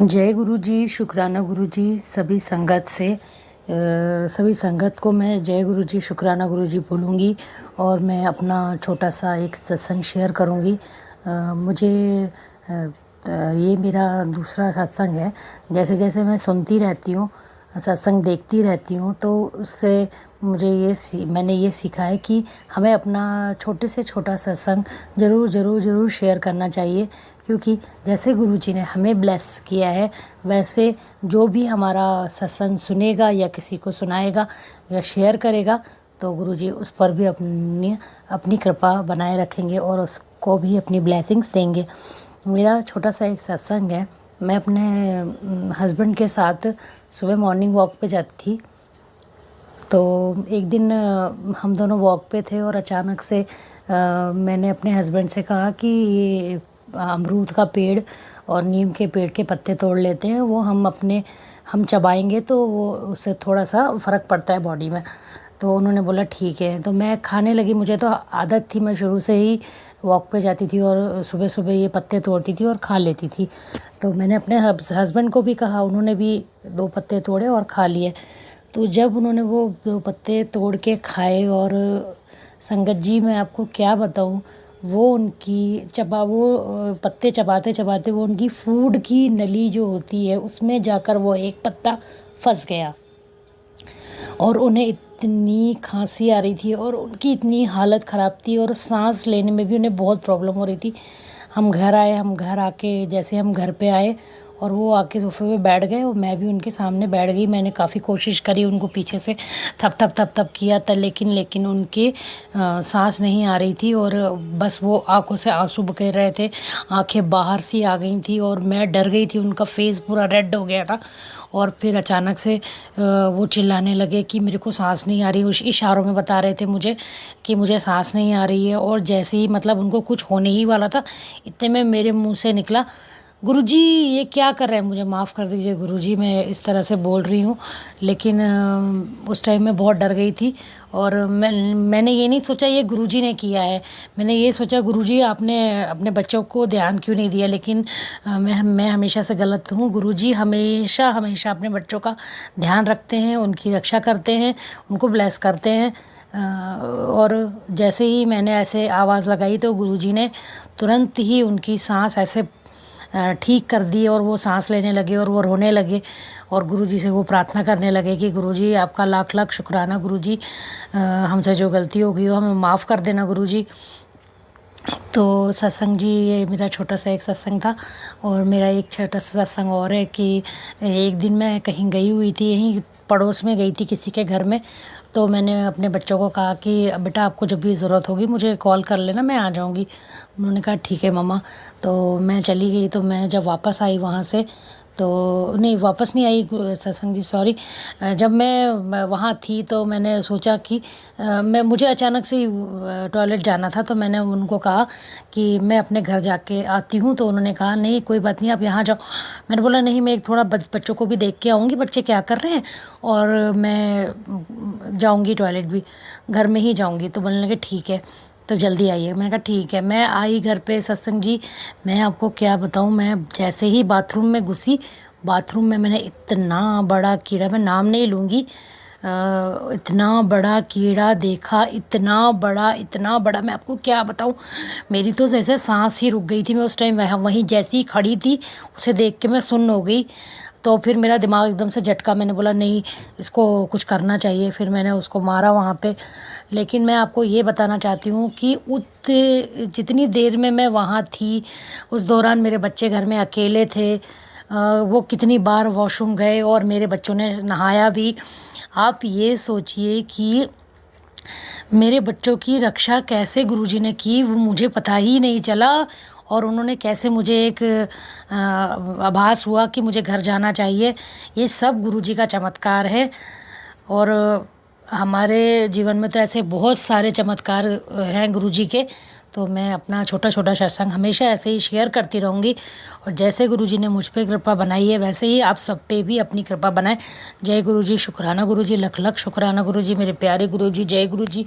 जय गुरु जी, शुक्राना गुरु जी। सभी संगत को मैं जय गुरु जी, शुक्राना गुरु जी बोलूँगी और मैं अपना छोटा सा एक सत्संग शेयर करूँगी। मुझे ये मेरा दूसरा सत्संग है। जैसे जैसे मैं सुनती रहती हूँ, सत्संग देखती रहती हूँ, तो उससे मैंने ये सीखा है कि हमें अपना छोटे से छोटा सत्संग ज़रूर ज़रूर ज़रूर शेयर करना चाहिए, क्योंकि जैसे गुरु जी ने हमें ब्लेस किया है, वैसे जो भी हमारा सत्संग सुनेगा या किसी को सुनाएगा या शेयर करेगा, तो गुरु जी उस पर भी अपनी अपनी कृपा बनाए रखेंगे और उसको भी अपनी ब्लेसिंग्स देंगे। मेरा छोटा सा एक सत्संग है। मैं अपने हस्बैंड के साथ सुबह मॉर्निंग वॉक पे जाती थी। तो एक दिन हम दोनों वॉक पे थे और अचानक से मैंने अपने हस्बैंड से कहा कि ये अमरूद का पेड़ और नीम के पेड़ के पत्ते तोड़ लेते हैं, वो हम चबाएंगे तो वो उससे थोड़ा सा फ़र्क पड़ता है बॉडी में। तो उन्होंने बोला ठीक है। तो मैं खाने लगी। मुझे तो आदत थी, मैं शुरू से ही वॉक पे जाती थी और सुबह सुबह ये पत्ते तोड़ती थी और खा लेती थी। तो मैंने अपने हस्बैंड को भी कहा, उन्होंने भी 2 पत्ते तोड़े और खा लिए। तो जब उन्होंने वो 2 पत्ते तोड़ के खाए, और संगत जी मैं आपको क्या बताऊँ, वो पत्ते चबाते चबाते वो उनकी फूड की नली जो होती है उसमें जाकर वो एक पत्ता फंस गया और उन्हें इतनी खांसी आ रही थी और उनकी इतनी हालत ख़राब थी और सांस लेने में भी उन्हें बहुत प्रॉब्लम हो रही थी। हम घर आके जैसे हम घर पे आए और वो आके सोफे पे बैठ गए और मैं भी उनके सामने बैठ गई। मैंने काफ़ी कोशिश करी, उनको पीछे से थप थप थप थप किया था, लेकिन उनके सांस नहीं आ रही थी और बस वो आंखों से आंसू बह रहे थे, आंखें बाहर सी आ गई थी और मैं डर गई थी। उनका फेस पूरा रेड हो गया था और फिर अचानक से वो चिल्लाने लगे कि मेरे को सांस नहीं आ रही। उस इशारों में बता रहे थे मुझे कि मुझे सांस नहीं आ रही है। और जैसे ही मतलब उनको कुछ होने ही वाला था, इतने में मेरे मुंह से निकला, गुरुजी ये क्या कर रहे हैं। मुझे माफ़ कर दीजिए गुरुजी, मैं इस तरह से बोल रही हूँ, लेकिन उस टाइम मैं बहुत डर गई थी और मैंने ये नहीं सोचा ये गुरुजी ने किया है। मैंने ये सोचा गुरुजी आपने अपने बच्चों को ध्यान क्यों नहीं दिया। लेकिन मैं हमेशा से गलत हूँ। गुरुजी हमेशा हमेशा अपने बच्चों का ध्यान रखते हैं, उनकी रक्षा करते हैं, उनको ब्लेस करते हैं। और जैसे ही मैंने ऐसे आवाज़ लगाई तो गुरुजी ने तुरंत ही उनकी सांस ऐसे ठीक कर दी और वो सांस लेने लगे और वो रोने लगे और गुरुजी से वो प्रार्थना करने लगे कि गुरुजी आपका लाख लाख शुक्राना गुरुजी, हमसे जो गलती हो गई हो हमें माफ़ कर देना गुरुजी। तो सत्संग जी, ये मेरा छोटा सा एक सत्संग था। और मेरा एक छोटा सा सत्संग और है कि एक दिन मैं कहीं गई हुई थी, यहीं पड़ोस में गई थी किसी के घर में। तो मैंने अपने बच्चों को कहा कि बेटा आपको जब भी ज़रूरत होगी मुझे कॉल कर लेना, मैं आ जाऊंगी। उन्होंने कहा ठीक है मम्मा। तो मैं चली गई। तो मैं जब वापस आई वहाँ से, तो नहीं वापस नहीं आई सत्संग जी, सॉरी। जब मैं वहाँ थी तो मैंने सोचा कि मुझे अचानक से टॉयलेट जाना था। तो मैंने उनको कहा कि मैं अपने घर जाके आती हूँ। तो उन्होंने कहा नहीं कोई बात नहीं, आप यहाँ जाओ। मैंने बोला नहीं, मैं एक थोड़ा बच्चों को भी देख के आऊँगी, बच्चे क्या कर रहे हैं, और मैं जाऊँगी टॉयलेट भी, घर में ही जाऊँगी। तो बोलने लगे ठीक है तो जल्दी आइए। मैंने कहा ठीक है। मैं आई घर पे सत्संग जी, मैं आपको क्या बताऊं, मैं जैसे ही बाथरूम में घुसी, बाथरूम में मैंने इतना बड़ा कीड़ा, मैं नाम नहीं लूँगी, इतना बड़ा कीड़ा देखा, इतना बड़ा मैं आपको क्या बताऊं। मेरी तो जैसे सांस ही रुक गई थी। मैं उस टाइम वहीं जैसी ही खड़ी थी, उसे देख के मैं सुन्न हो गई। तो फिर मेरा दिमाग एकदम से झटका, मैंने बोला नहीं इसको कुछ करना चाहिए। फिर मैंने उसको मारा वहाँ पे। लेकिन मैं आपको ये बताना चाहती हूँ कि जितनी देर में मैं वहाँ थी, उस दौरान मेरे बच्चे घर में अकेले थे। वो कितनी बार वॉशरूम गए और मेरे बच्चों ने नहाया भी। आप ये सोचिए कि मेरे बच्चों की रक्षा कैसे गुरुजी ने की, वो मुझे पता ही नहीं चला। और उन्होंने कैसे मुझे एक आभास हुआ कि मुझे घर जाना चाहिए। ये सब गुरुजी का चमत्कार है। और हमारे जीवन में तो ऐसे बहुत सारे चमत्कार हैं गुरुजी के। तो मैं अपना छोटा छोटा सत्संग हमेशा ऐसे ही शेयर करती रहूँगी। और जैसे गुरुजी ने मुझ पे कृपा बनाई है वैसे ही आप सब पे भी अपनी कृपा बनाएं। जय गुरुजी, शुक्राना गुरुजी, लख लख शुक्राना गुरुजी, मेरे प्यारे गुरुजी। जय गुरुजी,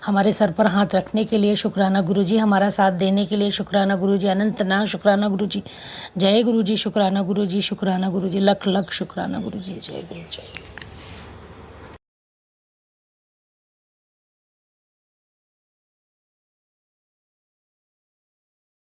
हमारे सर पर हाथ रखने के लिए शुक्राना गुरुजी, हमारा साथ देने के लिए शुक्राना गुरुजी, अनंत ना शुक्राना गुरुजी। जय गुरुजी, शुक्राना गुरुजी, शुक्राना गुरुजी, लख लख शुक्राना गुरुजी। जय गुरु, जय।